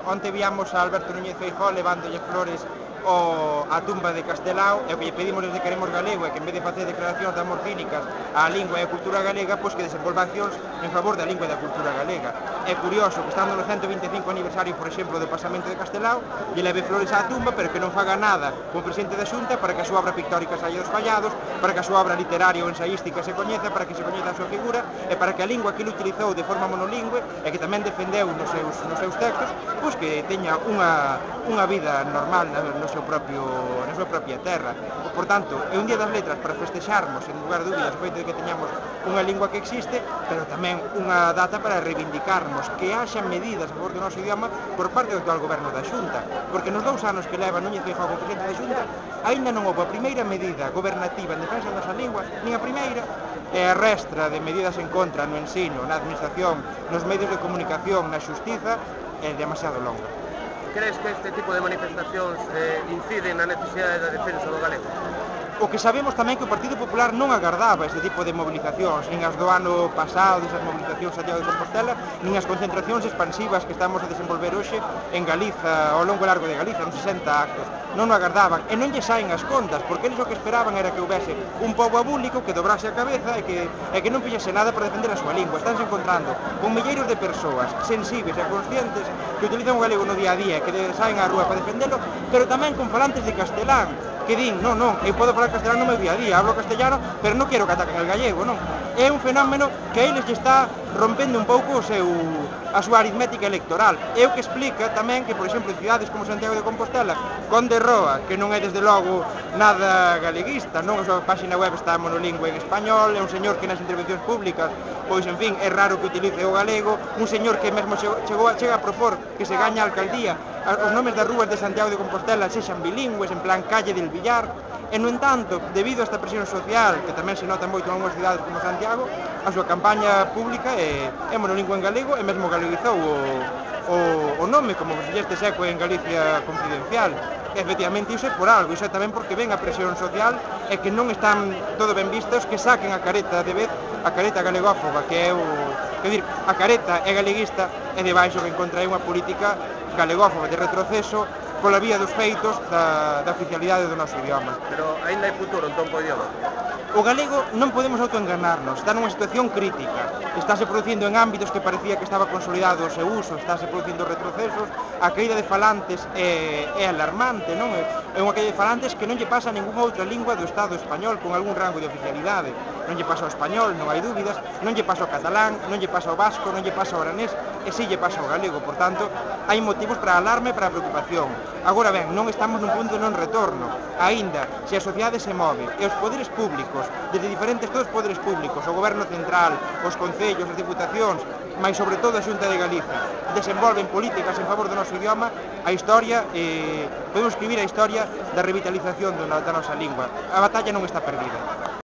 Onte víamos a Alberto Núñez Feijóo levándolle flores á tumba de Castelao e o que lle pedimos desde Queremos Galego é que en vez de facer declaracións de amor cínicas á lingua e á cultura galega, pois que desenvolva accións en favor da lingua e da cultura galega. É curioso que estando no 125 aniversario, por exemplo, do pasamento de Castelao, lle leve flores á tumba, pero que non faga nada como presidente da Xunta para que a súa obra pictórica saia dos fallados, para que a súa obra literaria ou ensaística se coñeza, para que se coñeza a súa figura e para que a lingua que ele utilizou de forma monolingüe e que tamén defendeu nos seus textos, pois que teña unha vida normal na súa propia terra. Por tanto, é un día das letras para festexarmos, en lugar de dúbidas, o feito de que teñamos unha lingua que existe, pero tamén unha data para reivindicarmos que haxa medidas a favor do noso idioma por parte do actual goberno da Xunta, porque nos 2 anos que leva Núñez Feijóo como presidente da Xunta aínda non houve a primeira medida gobernativa en defensa da nosa lingua, nin a primeira, e a restra de medidas en contra no ensino, na administración, nos medios de comunicación, na xustiza, é demasiado longa. Crees que este tipo de manifestacións inciden na necesidade da defensa do galego? O que sabemos tamén que o Partido Popular non agardaba este tipo de movilizacións, nin as do ano pasado, desas movilizacións a Santiago de Compostela, nin as concentracións expansivas que estamos a desenvolver hoxe en Galiza, ao longo e largo de Galiza, nos 60 actos. Non o agardaban, e non lle saen as contas, porque eles o que esperaban era que houbese un pobo abúlico que dobrase a cabeza e que non fixese nada para defender a súa lingua. Estánse encontrando con milleiros de persoas sensibles e conscientes que utilizan o galego no día a día, que saen á rúa para defendelo, pero tamén con falantes de castelán, que din, non, eu podo falar castelán no meu día a día, hablo castellano, pero non quero que ataquen el gallego, non? É un fenómeno que a eles lle está rompendo un pouco a súa aritmética electoral. É o que explica tamén que, por exemplo, en cidades como Santiago de Compostela, Conde Roa, que non é desde logo nada galeguista, non? A súa página web está monolingüe en español, é un señor que nas intervencións públicas, pois, en fin, é raro que utilice o galego, un señor que mesmo chega a propor que se gaña a alcaldía os nomes das rúas de Santiago de Compostela sexan bilingües, en plan Calle del Villar, e, no entanto, debido a esta presión social, que tamén se nota moito en algunhas cidades como Santiago, a súa campaña pública é monolingüe en galego e mesmo galeguizou o nome, como este seco en Galicia Confidencial. E, efectivamente, iso é por algo, iso é tamén porque ven a presión social e que non están todo ben vistos que saquen a careta de vez, a careta galegófoba, que é a careta é galeguista e debaixo que encontra unha política galegófoba de retroceso pola vía dos feitos da oficialidade do noso idioma. Pero aínda hai futuro entón co idioma? O galego non podemos autoenganarnos, está nunha situación crítica, estáse producindo en ámbitos que parecía que estaba consolidado o seu uso, estáse producindo retrocesos, a caída de falantes é alarmante, non? É unha caída de falantes que non lle pasa a ningunha outra lingua do Estado español con algún rango de oficialidade. Non lle pasa ao español, non hai dúbidas, non lle pasa ao catalán, non lle pasa ao vasco, non lle pasa ao aranés, e si lle pasa ao galego. Por tanto, hai motivos para a alarme e para a preocupación. Agora ben, non estamos nun punto de non retorno. Aínda, se a sociedade se move e os poderes públicos, desde todos os poderes públicos, o goberno central, os concellos, as diputacións, mais sobre todo a Xunta de Galicia, desenvolven políticas en favor do noso idioma, a historia, podemos escribir a historia da revitalización da nosa lingua. A batalla non está perdida.